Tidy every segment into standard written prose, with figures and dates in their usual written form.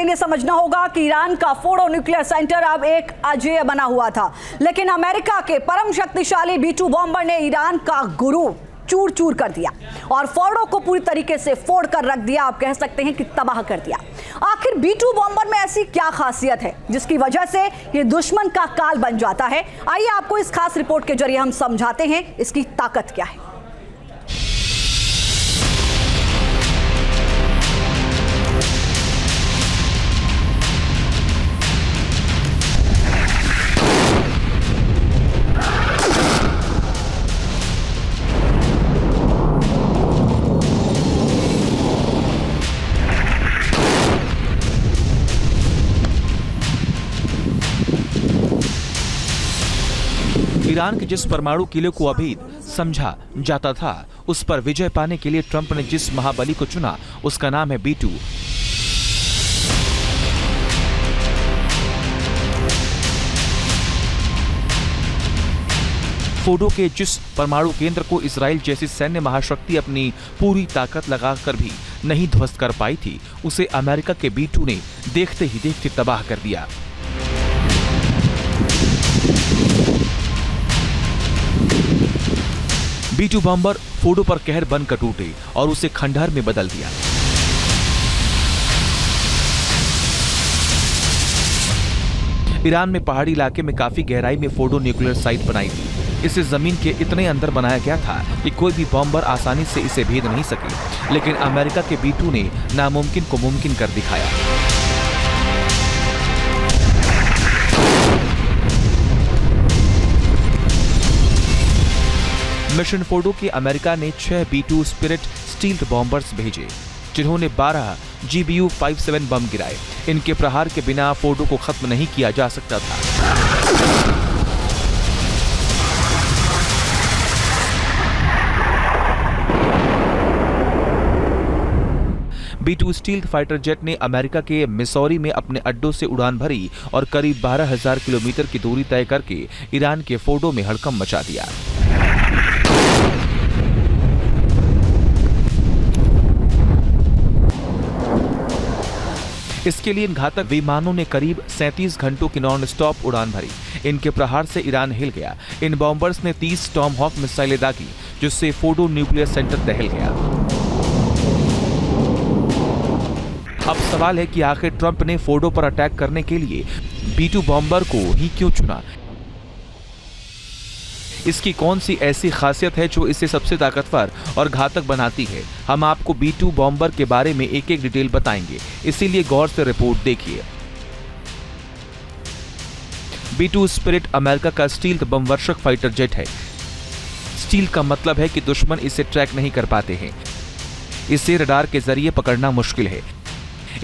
ये समझना होगा कि ईरान का फोर्डो न्यूक्लियर सेंटर अब एक अजेय बना हुआ था, लेकिन अमेरिका के परम शक्तिशाली B-2 बॉम्बर ने ईरान का गुरूर चूर चूर कर दिया और फोर्डो को पूरी तरीके से फोड़ कर रख दिया। आप कह सकते हैं कि तबाह कर दिया। आखिर B-2 बॉम्बर में ऐसी क्या खासियत है जिसकी वजह से ये दुश्मन का काल बन जाता है? आइए आपको इस खास रिपोर्ट के जरिए हम समझाते हैं इसकी ताकत क्या है। ईरान के जिस परमाणु किले को अभेद समझा जाता था, उस पर विजय पाने के लिए ट्रंप ने जिस महाबली को चुना उसका नाम है B-2। फोर्डो के जिस परमाणु केंद्र को इजराइल जैसी सैन्य महाशक्ति अपनी पूरी ताकत लगाकर भी नहीं ध्वस्त कर पाई थी, उसे अमेरिका के B-2 ने देखते ही देखते तबाह कर दिया। B-2 बॉम्बर फोर्डो पर कहर बनकर टूटे और उसे खंडहर में बदल दिया। ईरान में पहाड़ी इलाके में काफी गहराई में फोर्डो न्यूक्लियर साइट बनाई थी। इसे जमीन के इतने अंदर बनाया गया था कि कोई भी बॉम्बर आसानी से इसे भेद नहीं सके, लेकिन अमेरिका के B-2 ने नामुमकिन को मुमकिन कर दिखाया। मिशन फोर्डो के अमेरिका ने 6 B-2 स्पिरिट स्टील्थ बॉम्बर्स भेजे, जिन्होंने 12 GBU-57 बम गिराए। इनके प्रहार के बिना फोर्डो को खत्म नहीं किया जा सकता था। B-2 स्टील्थ फाइटर जेट ने अमेरिका के मिसौरी में अपने अड्डों से उड़ान भरी और करीब 12,000 किलोमीटर की दूरी तय करके ईरान के फोर्डो में हड़कंप मचा दिया। इसके लिए इन घातक विमानों ने करीब 37 घंटों की नॉन स्टॉप उड़ान भरी। इनके प्रहार से ईरान हिल गया। इन बॉम्बर्स ने 30 टॉमहॉक मिसाइलें दागी, जिससे फोर्डो न्यूक्लियर सेंटर दहल गया। अब सवाल है कि आखिर ट्रंप ने फोर्डो पर अटैक करने के लिए B-2 बॉम्बर को ही क्यों चुना? इसकी कौन सी ऐसी खासियत है जो इसे सबसे ताकतवर और घातक बनाती है? हम आपको B-2 बॉम्बर के बारे में एक एक डिटेल बताएंगे, इसीलिए गौर से रिपोर्ट देखिए। B-2 स्पिरिट अमेरिका का स्टील्थ बमवर्षक फाइटर जेट है। स्टील का मतलब है कि दुश्मन इसे ट्रैक नहीं कर पाते हैं। इसे रडार के जरिए पकड़ना मुश्किल है,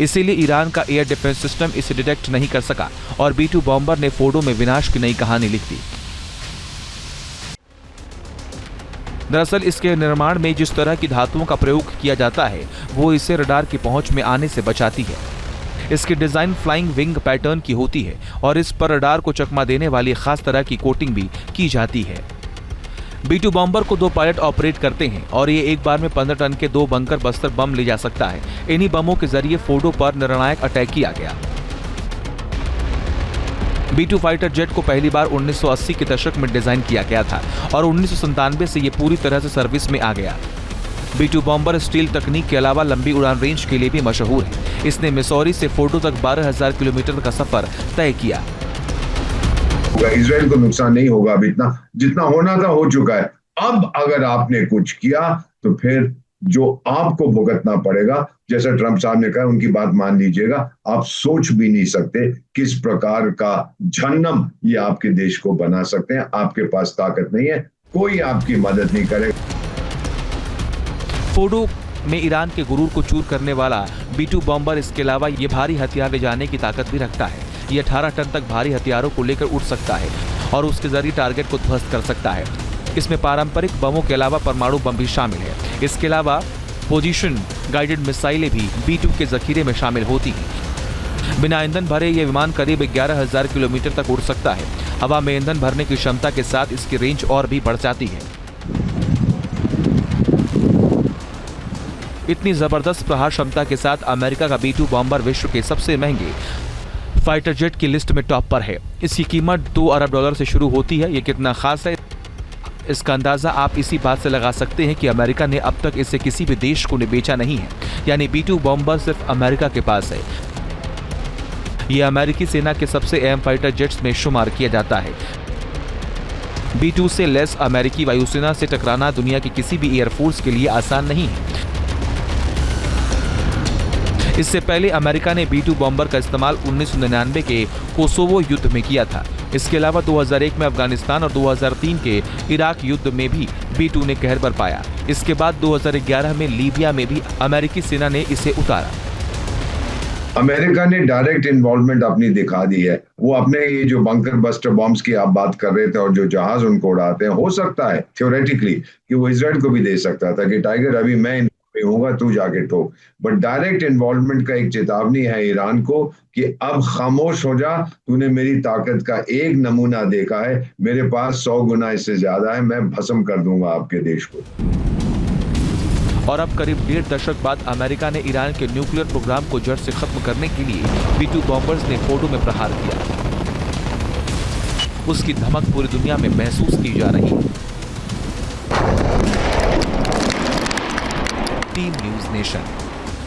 इसीलिए ईरान का एयर डिफेंस सिस्टम इसे डिटेक्ट नहीं कर सका और B-2 बॉम्बर ने फोर्डो में विनाश की नई कहानी लिख दी। दरअसल इसके निर्माण में जिस तरह की धातुओं का प्रयोग किया जाता है, वो इसे रडार की पहुंच में आने से बचाती है। इसकी डिजाइन फ्लाइंग विंग पैटर्न की होती है और इस पर रडार को चकमा देने वाली खास तरह की कोटिंग भी की जाती है। B-2 बॉम्बर को 2 पायलट ऑपरेट करते हैं और ये एक बार में 15 टन के 2 बंकर बस्तर बम ले जा सकता है। इन्हीं बमों के जरिए फोर्डो पर निर्णायक अटैक किया गया। B-2 फाइटर जेट को पहली बार 1980 के दशक में डिजाइन किया गया था और 1997 से ये पूरी तरह से सर्विस में आ गया। B-2 बॉम्बर स्टील तकनीक के अलावा लंबी उड़ान रेंज के लिए भी मशहूर है। इसने मिसौरी से फोर्डो तक 12,000 किलोमीटर का सफर तय किया। इजराइल को नुकसान नहीं होगा, अब इतना जितना होना था हो चुका है। अब अगर आपने कुछ किया तो फिर जो आपको भुगतना पड़ेगा, जैसा ट्रंप साहब ने कहा, उनकी बात मान लीजिएगा। आप सोच भी नहीं सकते किस प्रकार का जहन्नम ये आपके देश को बना सकते हैं। आपके पास ताकत नहीं है, कोई आपकी मदद नहीं करेगा। फोर्डो में ईरान के गुरूर को चूर करने वाला B-2 बॉम्बर इसके अलावा ये भारी हथियार ले जाने की ताकत भी रखता है। ये 18 टन तक भारी हथियारों को लेकर उड़ सकता है और उसके जरिए टारगेट को ध्वस्त कर सकता है। इसमें पारंपरिक बमों के अलावा परमाणु बम भी शामिल है। इसके अलावा पोजीशन गाइडेड मिसाइलें भी B-2 के जखीरे में शामिल होती हैं। बिना ईंधन भरे ये विमान करीब 11,000 किलोमीटर तक उड़ सकता है। हवा में ईंधन भरने की क्षमता के साथ इसकी रेंज और भी बढ़ जाती है। इतनी जबरदस्त प्रहार क्षमता के साथ अमेरिका का B-2 बॉम्बर विश्व के सबसे महंगे फाइटर जेट की लिस्ट में टॉप पर है। इसकी कीमत $2 अरब से शुरू होती है। ये कितना खास है इसका अंदाजा आप इसी बात से लगा सकते हैं कि अमेरिका ने अब तक इसे किसी भी देश को बेचा नहीं है, यानी B-2 बॉम्बर सिर्फ अमेरिका के पास है। यह अमेरिकी सेना के सबसे अहम फाइटर जेट्स में शुमार किया जाता है। B-2 से लैस अमेरिकी वायुसेना से टकराना दुनिया की किसी भी एयरफोर्स के लिए आसान नहीं है। इससे पहले अमेरिका ने B-2 बॉम्बर का इस्तेमाल 1999 के कोसोवो युद्ध में किया था। इसके अलावा 2001 में अफगानिस्तान और 2003 के इराक युद्ध में भी B-2 ने कहर बरपाया। इसके बाद 2011 में लीबिया में भी अमेरिकी सेना ने इसे उतारा। अमेरिका ने डायरेक्ट इन्वॉल्वमेंट अपनी दिखा दी है। वो अपने ये जो बंकर बस्टर बॉम्ब्स की आप बात कर रहे थे और जो जहाज उनको उड़ाते हैं, हो सकता है थ्योरेटिकली कि वो इजराइल को भी दे सकता था कि टाइगर अभी मैं होगा तू जाके ठोक, बट डायरेक्ट इन्वॉल्वमेंट का एक चेतावनी है ईरान को कि अब खामोश हो जा, तूने मेरी ताकत का एक नमूना देखा है, मेरे पास 100 गुना इससे ज्यादा है, मैं भस्म कर दूंगा आपके देश को। और अब करीब 1.5 दशक बाद अमेरिका ने ईरान के न्यूक्लियर प्रोग्राम को जड़ से खत्म करने के लिए B-2 बॉम्बर्स ने फोर्डो में प्रहार किया। उसकी धमक पूरी दुनिया में महसूस की जा रही है। Team news nation.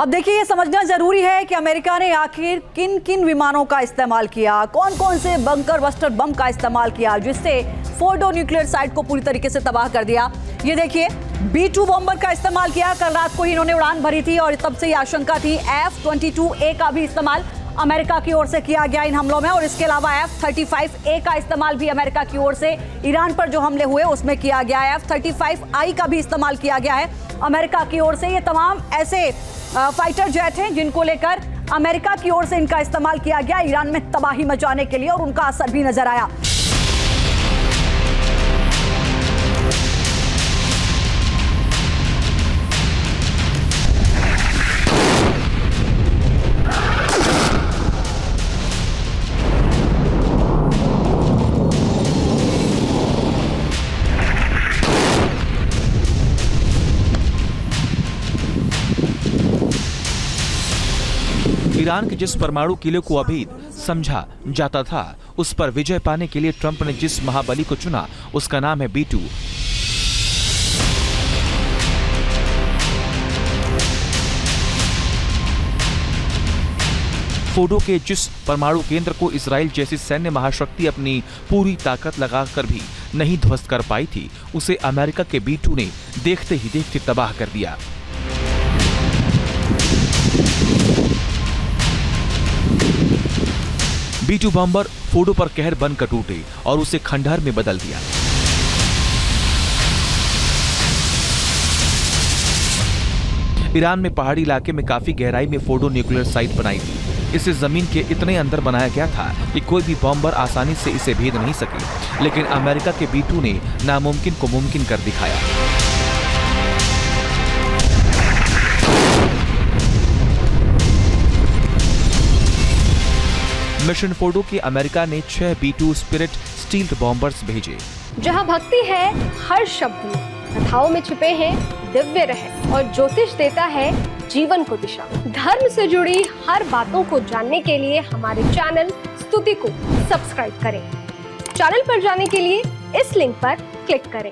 अब देखिए, ये समझना जरूरी है कि अमेरिका ने आखिर किन किन विमानों का इस्तेमाल किया, कौन कौन से बंकर बस्टर बम का इस्तेमाल किया जिससे फोर्डो न्यूक्लियर साइट को पूरी तरीके से तबाह कर दिया। ये देखिए, B-2 बॉम्बर का इस्तेमाल किया। कल रात को ही इन्होंने उड़ान भरी थी और तब से ये आशंका थी F-22A का भी इस्तेमाल अमेरिका की ओर से किया गया इन हमलों में, और इसके अलावा F-35A का इस्तेमाल भी अमेरिका की ओर से ईरान पर जो हमले हुए उसमें किया गया है। F-35I का भी इस्तेमाल किया गया है अमेरिका की ओर से। ये तमाम ऐसे फाइटर जेट हैं जिनको लेकर अमेरिका की ओर से इनका इस्तेमाल किया गया ईरान में तबाही मचाने के लिए, और उनका असर भी नजर आया। ईरान के जिस परमाणु किले को अभेद समझा जाता था, उस पर विजय पाने के लिए ट्रंप ने जिस महाबली को चुना उसका नाम है B-2। फोर्डो के जिस परमाणु केंद्र को इजराइल जैसी सैन्य महाशक्ति अपनी पूरी ताकत लगाकर भी नहीं ध्वस्त कर पाई थी, उसे अमेरिका के B-2 ने देखते ही देखते तबाह कर दिया। B-2 बॉम्बर फोर्डो पर कहर बनकर टूटे और उसे खंडहर में बदल दिया। ईरान में पहाड़ी इलाके में काफी गहराई में फोर्डो न्यूक्लियर साइट बनाई थी। इसे जमीन के इतने अंदर बनाया गया था कि कोई भी बॉम्बर आसानी से इसे भेद नहीं सके, लेकिन अमेरिका के B-2 ने नामुमकिन को मुमकिन कर दिखाया। मिशन फोर्डो के अमेरिका ने 6 B-2 स्पिरिट स्टील्थ बॉम्बर्स भेजे। जहां भक्ति है हर शब्द में, कथाओं में छुपे हैं दिव्य रहस्य और ज्योतिष देता है जीवन को दिशा। धर्म से जुड़ी हर बातों को जानने के लिए हमारे चैनल स्तुति को सब्सक्राइब करें। चैनल पर जाने के लिए इस लिंक पर क्लिक करें।